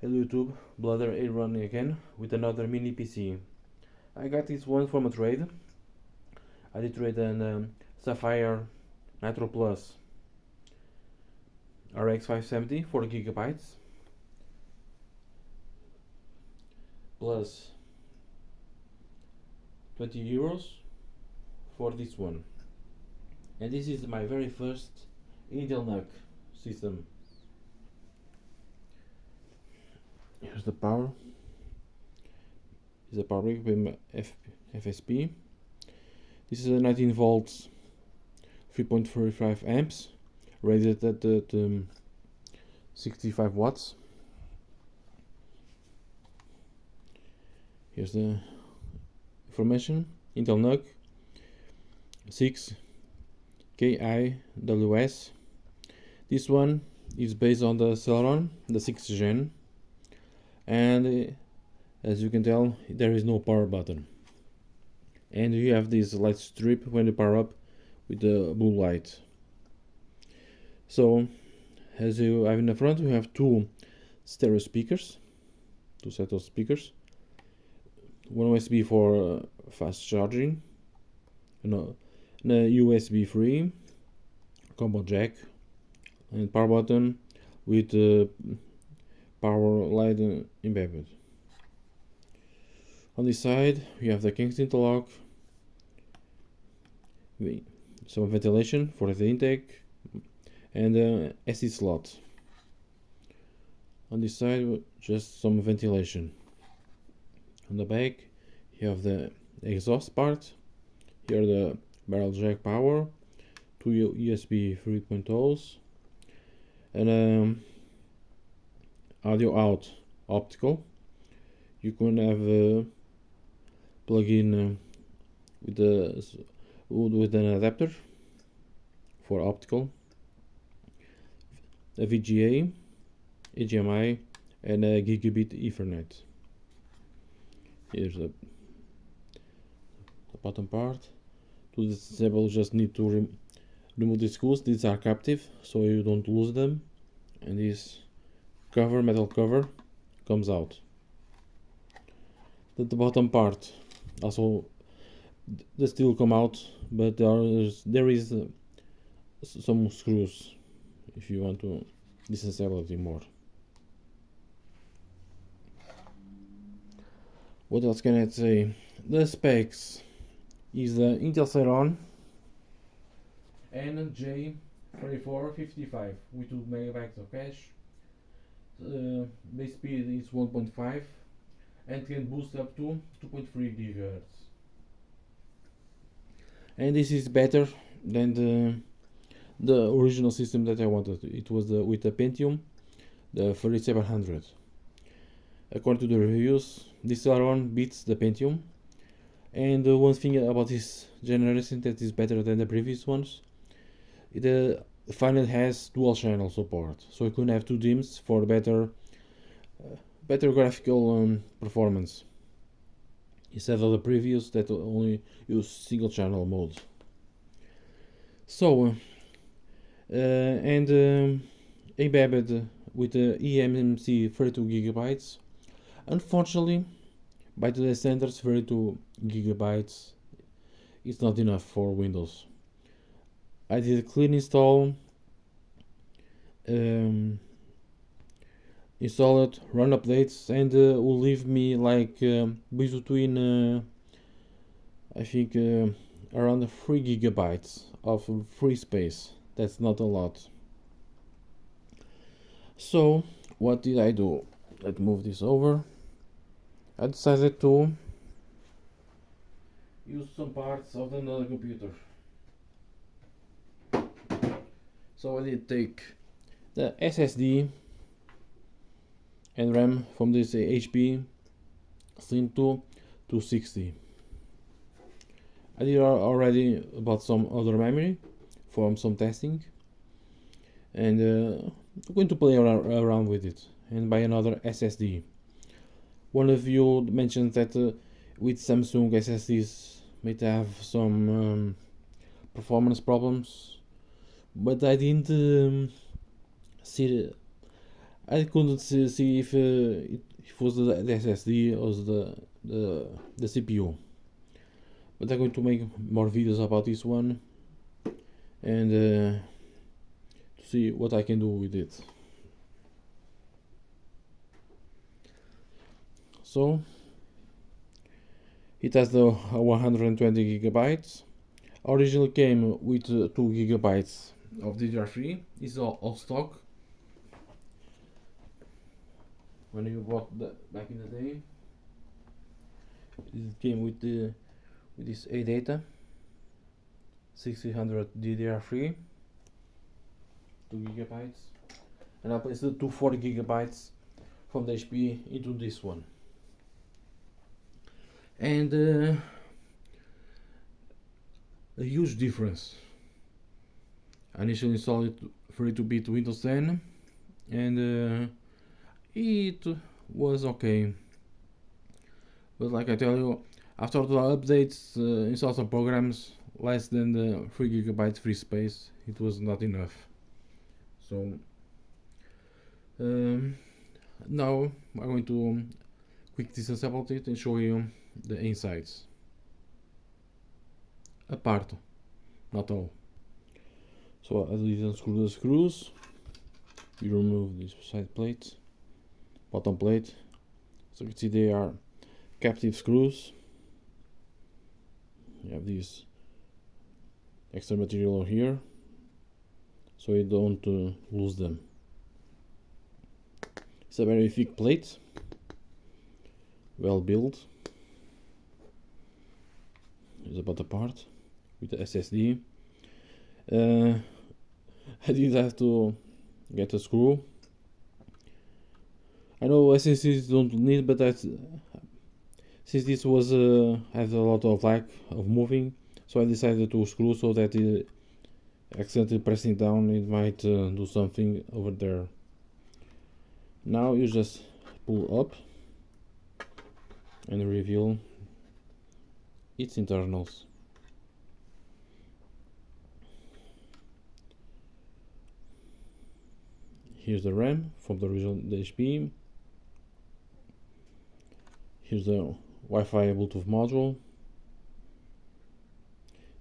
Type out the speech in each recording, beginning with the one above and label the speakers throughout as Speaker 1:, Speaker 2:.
Speaker 1: Hello YouTube, Bladder Aaron again with another mini PC. I got this one from a trade. I did trade an Sapphire Nitro Plus RX 570 4 GB plus €20 for this one. And this is my very first Intel NUC system. Here's the power. This is a power brick with FSP. This is a 19 volts 3.35 amps rated at 65 watts. Here's the information. Intel NUC 6 KIWS. This one is based on the Celeron, the 6th gen, and as you can tell, there is no power button, and you have this light strip when you power up with the blue light. So as you have in the front, you have two stereo speakers, two set of speakers, one USB for fast charging, and a USB 3 combo jack, and power button with power light embedded. On this side we have the King's interlock, some ventilation for the intake, and SD slot. On this side just some ventilation. On the back you have the exhaust part. Here the barrel jack power, two USB 3.0s, and audio out optical. You can have plug in with an adapter for optical, a VGA, HDMI, and a gigabit Ethernet. Here's the bottom part. To disable, just need to remove the screws. These are captive, so you don't lose them, and this metal cover comes out. The bottom part also, they still come out, but there is some screws if you want to disassemble it more. What else can I say? The specs is the Intel Celeron NJ3455 with 2 MB of cache. Base speed is 1.5 and can boost up to 2.3 GHz. And this is better than the original system that I wanted. It was with the Pentium, the 3700. According to the reviews, this Celeron beats the Pentium. And one thing about this generation that is better than the previous ones, it finally has dual channel support, so you can have two DIMMs for better graphical performance, instead of the previous that only use single channel mode. So embedded with the eMMC 32 GB. Unfortunately, by today's standards, 32 GB is not enough for Windows. I did a clean install, install it, run updates, and will leave me like between I think around 3 GB of free space. That's not a lot. So what did I do? Let's move this over. I decided to use some parts of another computer. So I did take the SSD and RAM from this HP Slim 260. I did already bought some other memory from some testing, and I'm going to play around with it and buy another SSD. One of you mentioned that with Samsung SSDs might have some performance problems, but I didn't see I couldn't see if it was the SSD or the CPU, but I'm going to make more videos about this one and to see what I can do with it. So it has the 120 gigabytes. Originally came with 2 gigabytes of DDR3. This is all stock. When you bought back in the day, it came with this ADATA 1600 DDR3, 2 gigabytes, and I placed the 240 gigabytes from the HP into this one. And a huge difference. I initially installed it 32-bit Windows 10 and it was okay, but like I tell you, after the updates, install some programs less than the 3 gigabytes free space, it was not enough. So now I'm going to quick disassemble it and show you the insides. A part, not all. So I did unscrew the screws. We remove this side plate, bottom plate. So you can see they are captive screws. You have this extra material here, so you don't lose them. It's a very thick plate, well built. Here's about the part with the SSD. I did have to get a screw. I know SSDs don't need, but since this was had a lot of lack of moving, so I decided to screw so that accidentally pressing down it might do something over there. Now you just pull up and reveal its internals. Here's the RAM from the original HP. Here's the Wi-Fi Bluetooth module.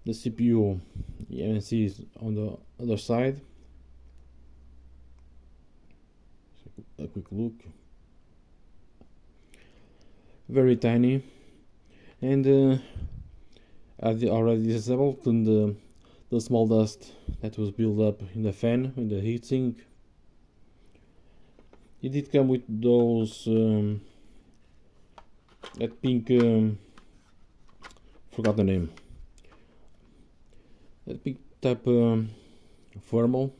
Speaker 1: The CPU, you can see, is on the other side. A quick look. Very tiny, and I already disabled the small dust that was built up in the fan, in the heatsink. It did come with those that pink, forgot the name, that pink type thermal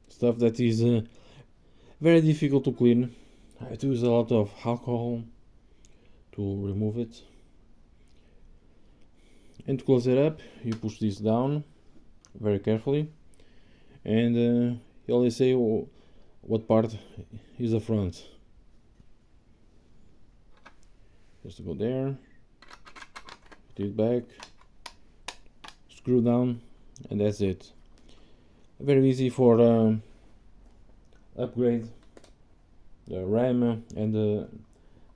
Speaker 1: stuff that is very difficult to clean. I have to use a lot of alcohol to remove it. And to close it up, you push this down very carefully, and you always say what part is the front. Just go there, put it back, screw down, and that's it. Very easy for upgrade the RAM and the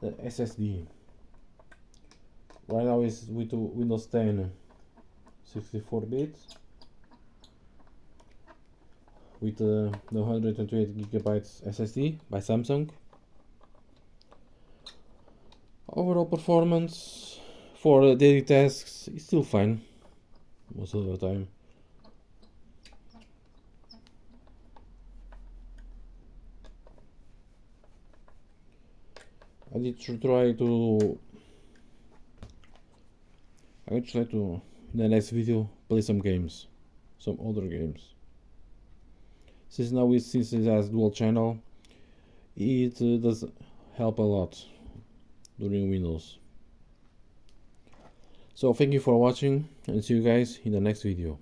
Speaker 1: SSD. Right now is with Windows 10 64-bit with the 128 gigabytes SSD by Samsung. Overall performance for daily tasks is still fine most of the time. I did try to in the next video play some games, some other games. Since it has dual channel, it does help a lot during Windows. So thank you for watching and see you guys in the next video.